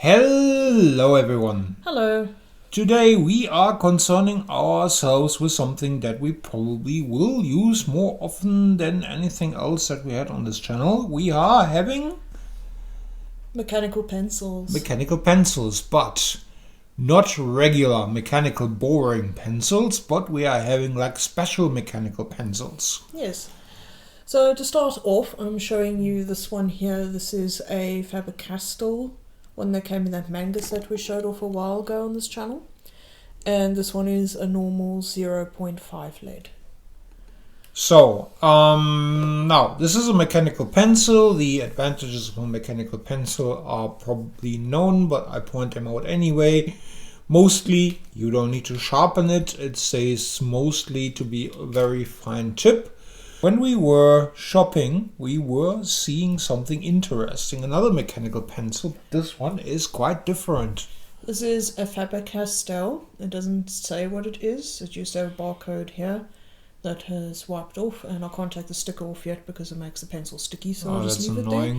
Hello everyone! Hello. Today we are concerning ourselves with something that we probably will use more often than anything else that we had on this channel. We are having Mechanical pencils. mechanical pencils, but not regular mechanical boring pencils, but we are having like special mechanical pencils. Yes. So to start off, I'm showing you this one here. This is a faber-castel one that came in that manga set we showed off a while ago on this channel. And this one is a normal 0.5 lead. So, now this is a mechanical pencil. The advantages of a mechanical pencil are probably known, but I point them out anyway. Mostly, you don't need to sharpen it. It stays mostly to be a very fine tip. When we were shopping, we were seeing something interesting. Another mechanical pencil. This one is quite different. This is a faber-castel. It doesn't say what it is. It used to have a barcode here that has wiped off, and I can't take the sticker off yet because it makes the pencil sticky, so I'll just leave it there.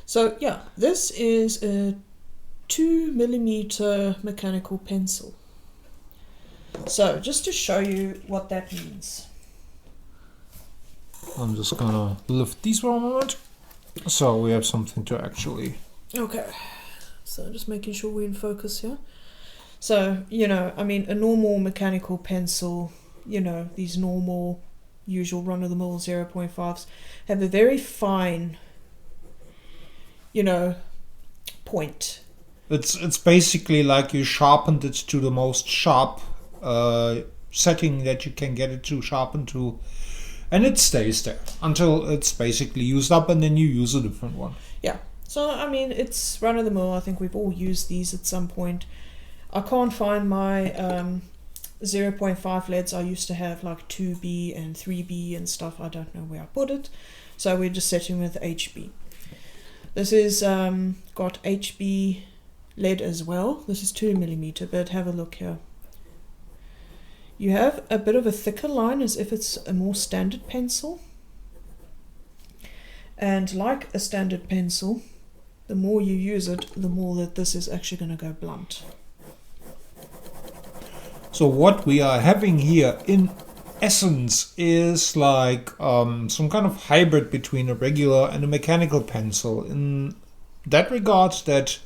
So yeah, this is a 2mm mechanical pencil. So just to show you what that means. I'm just gonna lift these for a moment. So we have something to actually... Okay, so just making sure we're in focus here. So, I mean, a normal mechanical pencil, these normal, usual run-of-the-mill 0.5s have a very fine, point. It's basically like you sharpened it to the most sharp setting that you can get it to sharpen to, and it stays there until it's basically used up, and then you use a different one. Yeah, so I mean, it's run-of-the-mill. I think we've all used these at some point. I can't find my 0.5 leads. I used to have like 2B and 3B and stuff. I don't know where I put it, so we're just setting with HB. This is got HB lead as well. This is 2mm, but have a look here. You have a bit of a thicker line as if it's a more standard pencil. And like a standard pencil, the more you use it, the more that this is actually going to go blunt. So what we are having here in essence is like some kind of hybrid between a regular and a mechanical pencil, in that regard that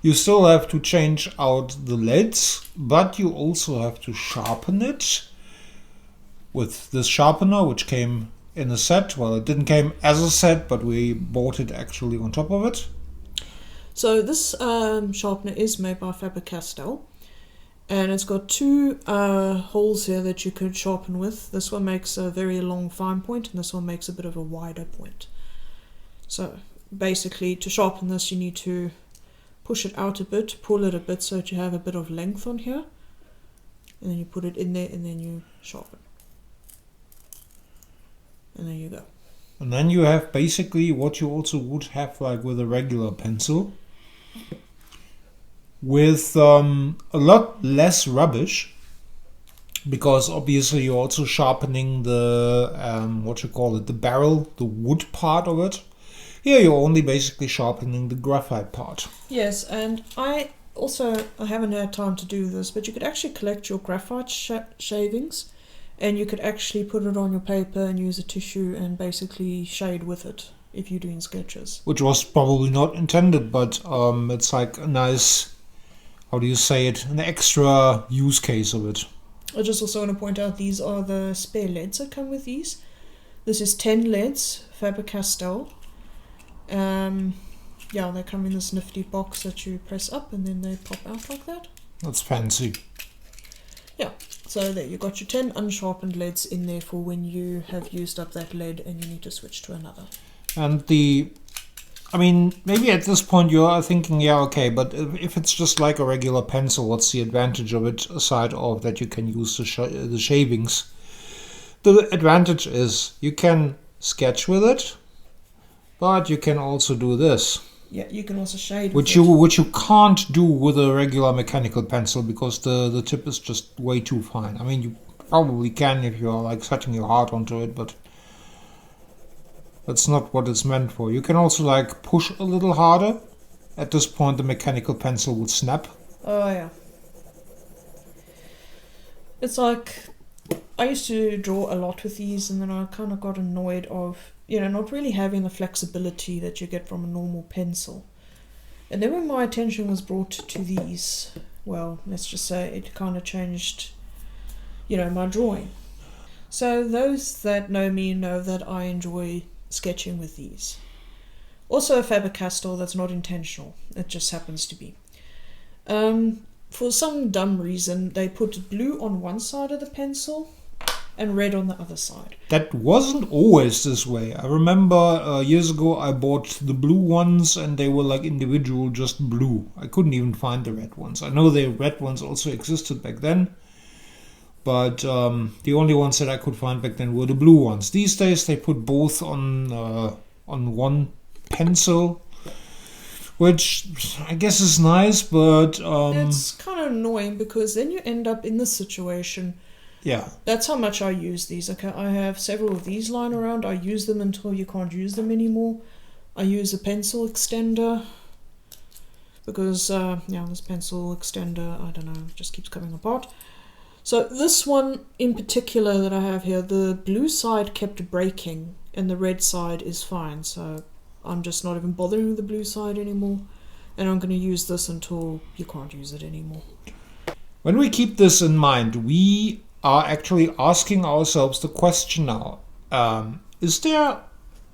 you still have to change out the leads, but you also have to sharpen it with this sharpener, which came in a set. Well, it didn't come as a set, but we bought it actually on top of it. So this sharpener is made by Faber-Castel, and it's got two holes here that you could sharpen with. This one makes a very long fine point, and this one makes a bit of a wider point. So basically, to sharpen this, you need to push it out a bit, pull it a bit so that you have a bit of length on here, and then you put it in there, and then you sharpen. And there you go. And then you have basically what you also would have like with a regular pencil, with a lot less rubbish, because obviously you're also sharpening the the barrel, the wood part of it. Here you're only basically sharpening the graphite part. Yes, and I haven't had time to do this, but you could actually collect your graphite shavings, and you could actually put it on your paper and use a tissue and basically shade with it if you're doing sketches. Which was probably not intended, but it's like a nice, how do you say it, an extra use case of it. I just also want to point out these are the spare leads that come with these. This is 10 leads, Faber-Castel. Yeah, they come in this nifty box that you press up and then they pop out like that. That's fancy. Yeah, so there you got your 10 unsharpened leads in there for when you have used up that lead and you need to switch to another. And maybe at this point you're thinking, yeah, okay, but if it's just like a regular pencil, what's the advantage of it aside of that you can use the shavings? The advantage is you can sketch with it, but you can also do this. Yeah, you can also shade which you can't do with a regular mechanical pencil because the tip is just way too fine. I mean, you probably can if you're like setting your heart onto it, but that's not what it's meant for. You can also like push a little harder at this point the mechanical pencil would snap. Oh yeah. It's like, I used to draw a lot with these, and then I kind of got annoyed of, not really having the flexibility that you get from a normal pencil. And then when my attention was brought to these, well, let's just say it kind of changed, my drawing. So those that know me know that I enjoy sketching with these. Also a faber-castel that's not intentional, it just happens to be. For some dumb reason, they put blue on one side of the pencil and red on the other side. That wasn't always this way. I remember years ago I bought the blue ones and they were like individual, just blue. I couldn't even find the red ones. I know the red ones also existed back then, but the only ones that I could find back then were the blue ones. These days they put both on one pencil, which I guess is nice, but it's kind of annoying because then you end up in this situation. Yeah. That's how much I use these. Okay, I have several of these lying around. I use them until you can't use them anymore. I use a pencil extender because this pencil extender, I don't know, just keeps coming apart. So this one in particular that I have here, the blue side kept breaking and the red side is fine. So I'm just not even bothering with the blue side anymore, and I'm going to use this until you can't use it anymore. When we keep this in mind, we are actually asking ourselves the question now, is there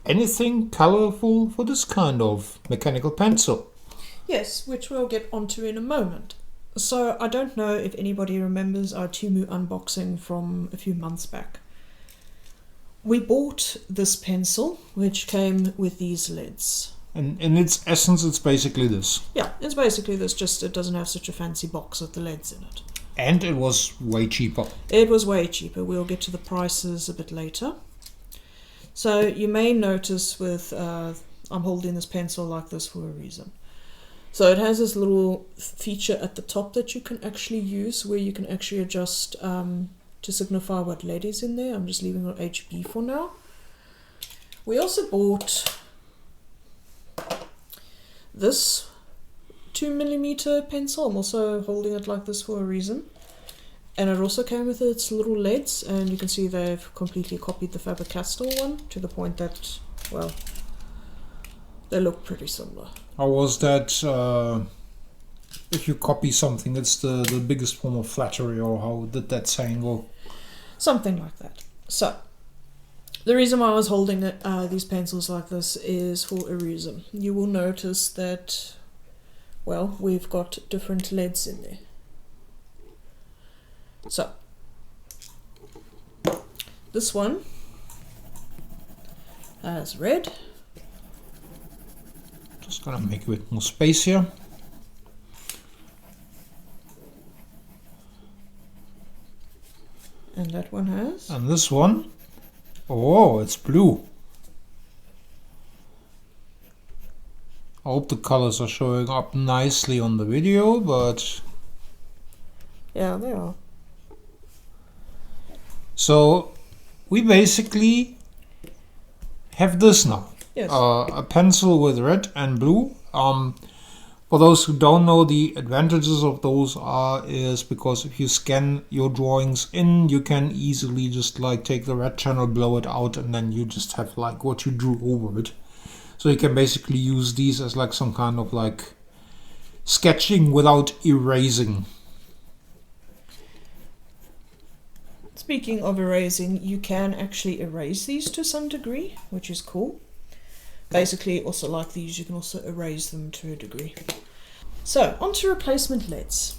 anything colorful for this kind of mechanical pencil? Yes, which we'll get onto in a moment. So I don't know if anybody remembers our Temu unboxing from a few months back. We bought this pencil, which came with these lids. And in its essence, it's basically this. Yeah, it's basically this, just it doesn't have such a fancy box with the lids in it. And it was way cheaper. It was way cheaper. We'll get to the prices a bit later. So you may notice with, I'm holding this pencil like this for a reason. So it has this little feature at the top that you can actually use, where you can actually adjust to signify what lead is in there. I'm just leaving it HB for now. We also bought this 2mm pencil. I'm also holding it like this for a reason. And it also came with its little leads, and you can see they've completely copied the Faber-Castel one to the point that, well, they look pretty similar. How was that, if you copy something, it's the biggest form of flattery, or how did that saying go? Something like that. So, the reason why I was holding these pencils like this is for a reason. You will notice that, well, we've got different leads in there. So, this one has red. Just gonna make a bit more space here. And that one has? And this one, oh, it's blue. I hope the colors are showing up nicely on the video, but yeah, they are. So we basically have this now. Yes. A pencil with red and blue. For those who don't know, the advantages of those is because if you scan your drawings in, you can easily just like take the red channel, blow it out, and then you just have like what you drew over it. So you can basically use these as like some kind of like sketching without erasing. Speaking of erasing, you can actually erase these to some degree, which is cool. Basically, also like these, you can also erase them to a degree. So, onto replacement leads.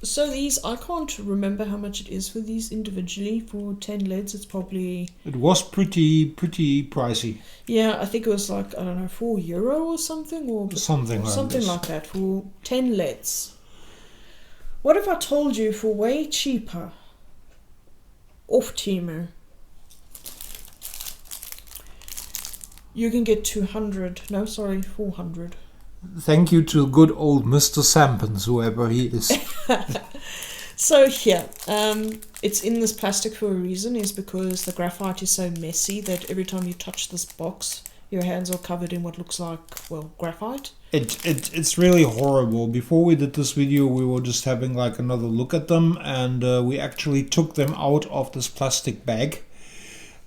So these, I can't remember how much it is for these individually. For 10 leads, it's probably... It was pretty pricey. Yeah, I think it was like, I don't know, €4 or something? Or something like that, for 10 leads. What if I told you for way cheaper, off Temu, you can get 400. Thank you to good old Mr. Sampens, whoever he is. So here, it's in this plastic for a reason, is because the graphite is so messy that every time you touch this box, your hands are covered in what looks like, well, graphite. It's really horrible. Before we did this video, we were just having like another look at them, and we actually took them out of this plastic bag.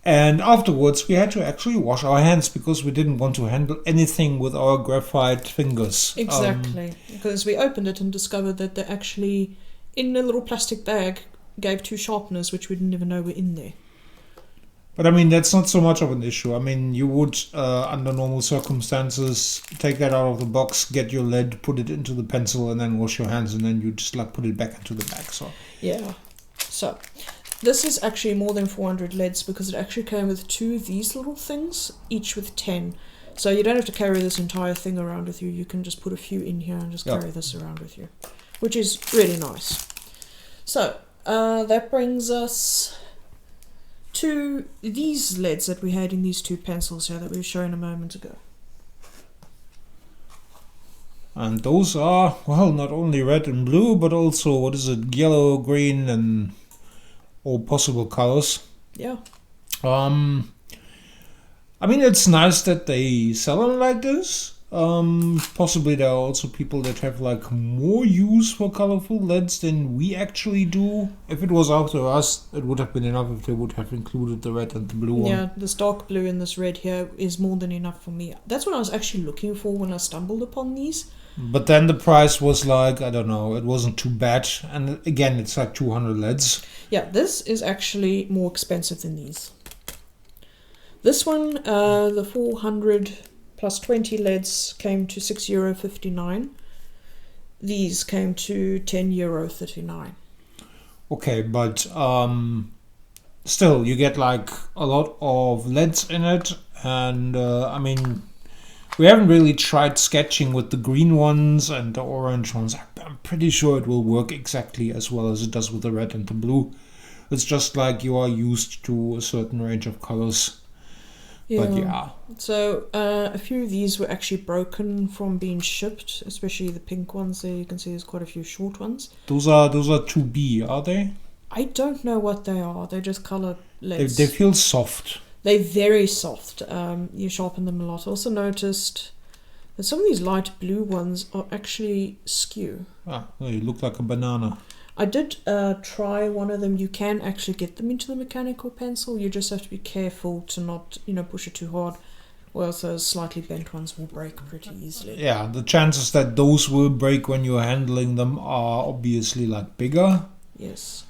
And afterwards, we had to actually wash our hands because we didn't want to handle anything with our graphite fingers. Exactly, because we opened it and discovered that they actually, in a little plastic bag, gave 2 sharpeners, which we didn't even know were in there. But I mean, that's not so much of an issue. I mean, you would, under normal circumstances, take that out of the box, get your lead, put it into the pencil, and then wash your hands, and then you just like put it back into the bag. So yeah, so this is actually more than 400 leads because it actually came with 2 of these little things, each with 10. So you don't have to carry this entire thing around with you. You can just put a few in here and just carry this around with you, which is really nice. So that brings us to these leads that we had in these 2 pencils here that we were showing a moment ago. And those are, well, not only red and blue, but also, what is it, yellow, green, and all possible colors. Yeah. I mean, it's nice that they sell them like this. Possibly there are also people that have like more use for colorful LEDs than we actually do. If it was up to us, it would have been enough if they would have included the red and the blue one. Yeah, this dark blue and this red here is more than enough for me. That's what I was actually looking for when I stumbled upon these. But then the price was like, I don't know, it wasn't too bad. And again, it's like 200 LEDs. Yeah, this is actually more expensive than these. This one, the 400 plus 20 LEDs came to €6.59. These came to €10.39. Okay, but still, you get like a lot of LEDs in it. And I mean, we haven't really tried sketching with the green ones and the orange ones. I'm pretty sure it will work exactly as well as it does with the red and the blue. It's just like you are used to a certain range of colors. Yeah. But yeah. So a few of these were actually broken from being shipped, especially the pink ones there. You can see there's quite a few short ones. Those are 2B, are they? I don't know what they are. They're just color LEDs. They feel soft. They're very soft. You sharpen them a lot. I also noticed that some of these light blue ones are actually skew. Ah, they look like a banana. I did try one of them. You can actually get them into the mechanical pencil. You just have to be careful to not, push it too hard, or else those slightly bent ones will break pretty easily. Yeah, the chances that those will break when you're handling them are obviously like bigger. Yes.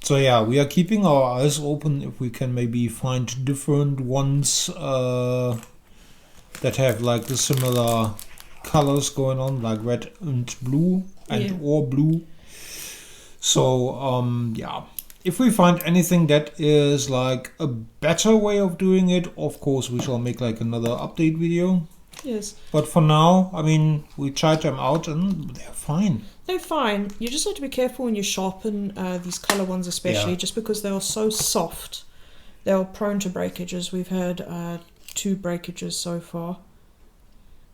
So yeah, we are keeping our eyes open if we can maybe find different ones that have like the similar colors going on, like red and blue or blue. So yeah, if we find anything that is like a better way of doing it, of course we shall make like another update video. Yes. But for now, I mean, we tried them out and they're fine. They're fine. You just have to be careful when you sharpen these color ones, especially just because they are so soft. They are prone to breakages. We've had 2 breakages so far,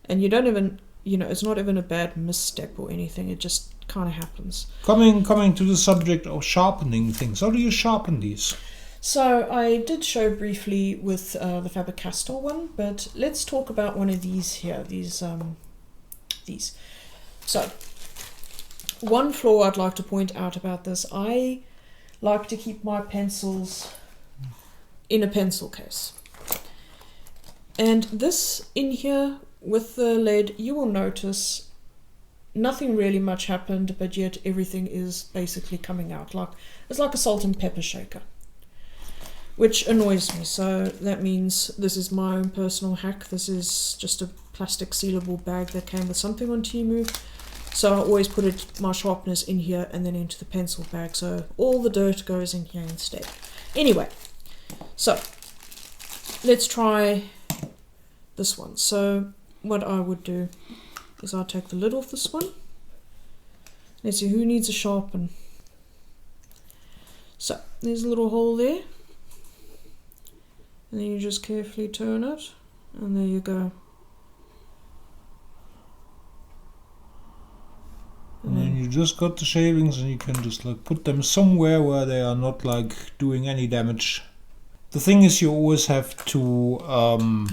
and you don't even, it's not even a bad misstep or anything. It just kind of happens. Coming to the subject of sharpening things, how do you sharpen these? So I did show briefly with the faber-castel one, but let's talk about one of these here. These. So one flaw I'd like to point out about this: I like to keep my pencils in a pencil case, and this in here with the lead, you will notice nothing really much happened, but yet everything is basically coming out. It's like a salt and pepper shaker, which annoys me. So that means this is my own personal hack. This is just a plastic sealable bag that came with something on Temu. So I always put my sharpeners in here and then into the pencil bag. So all the dirt goes in here instead. Anyway, so let's try this one. So what I would do is I'll take the lid off this one. Let's see, who needs a sharpen? So there's a little hole there. And then you just carefully turn it, and there you go. And then you just got the shavings, and you can just like put them somewhere where they are not like doing any damage. The thing is, you always have to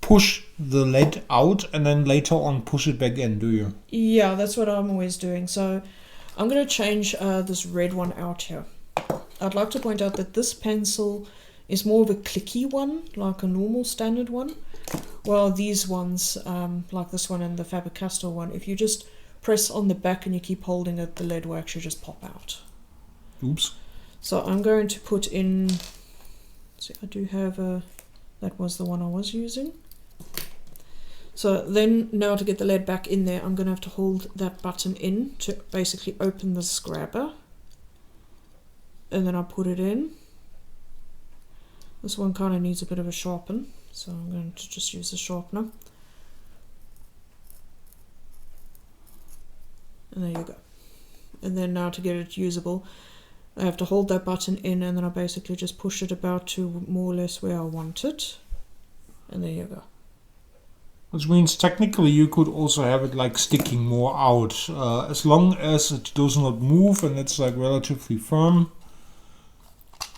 push the lead out and then later on push it back in, do you? Yeah, that's what I'm always doing. So I'm going to change this red one out here. I'd like to point out that this pencil is more of a clicky one, like a normal standard one. Well, these ones, like this one and the Faber-Castel one, if you just press on the back and you keep holding it, the lead will actually just pop out. Oops. So I'm going to put in, see, I do have a, that was the one I was using. So then now to get the lead back in there, I'm going to have to hold that button in to basically open the scrabber. And then I put it in. This one kind of needs a bit of a sharpen, so I'm going to just use the sharpener. And there you go. And then now to get it usable, I have to hold that button in and then I basically just push it about to more or less where I want it. And there you go. Which means technically you could also have it like sticking more out. As long as it does not move and it's like relatively firm,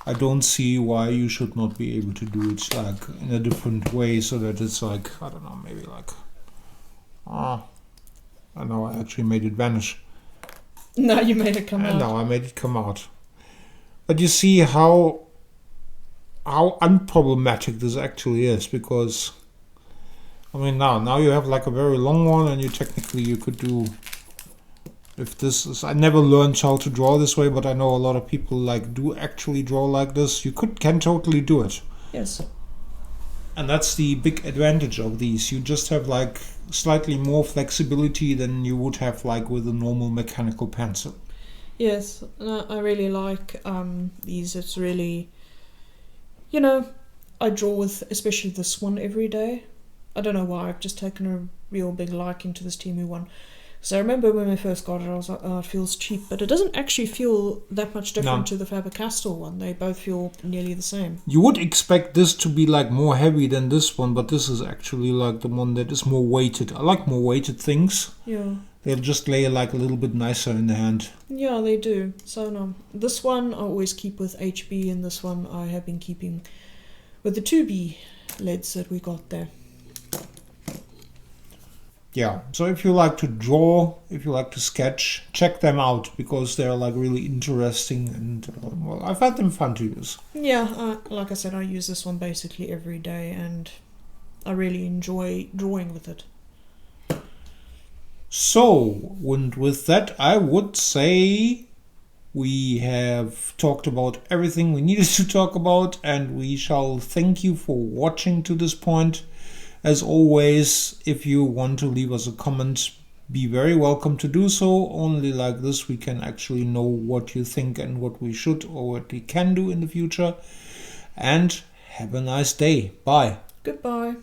I don't see why you should not be able to do it like in a different way so that it's like, I don't know, maybe like, I know I actually made it vanish. Now you made it come out. No, I made it come out. But you see how unproblematic this actually is, because I mean now you have like a very long one and you technically you could do, if this is, I never learned how to draw this way, but I know a lot of people like do actually draw like this. You can totally do it. Yes. And that's the big advantage of these. You just have like slightly more flexibility than you would have like with a normal mechanical pencil. Yes, I really like these. It's really, you know, I draw with especially this one every day. I don't know why, I've just taken a real big liking to this Temu one. So I remember when we first got it, I was like, oh, it feels cheap, but it doesn't actually feel that much different to the Faber-Castel one. They both feel nearly the same. You would expect this to be like more heavy than this one, but this is actually like the one that is more weighted. I like more weighted things. Yeah. They'll just lay like a little bit nicer in the hand. Yeah, they do. So no, this one I always keep with HB, and this one I have been keeping with the 2B leads that we got there. Yeah, so if you like to draw, if you like to sketch, check them out, because they're like really interesting and well, I've had them fun to use. Yeah, like I said, I use this one basically every day and I really enjoy drawing with it. So, and with that I would say we have talked about everything we needed to talk about, and we shall thank you for watching to this point. As always, if you want to leave us a comment, be very welcome to do so. Only like this we can actually know what you think and what we should or what we can do in the future. And have a nice day. Bye. Goodbye.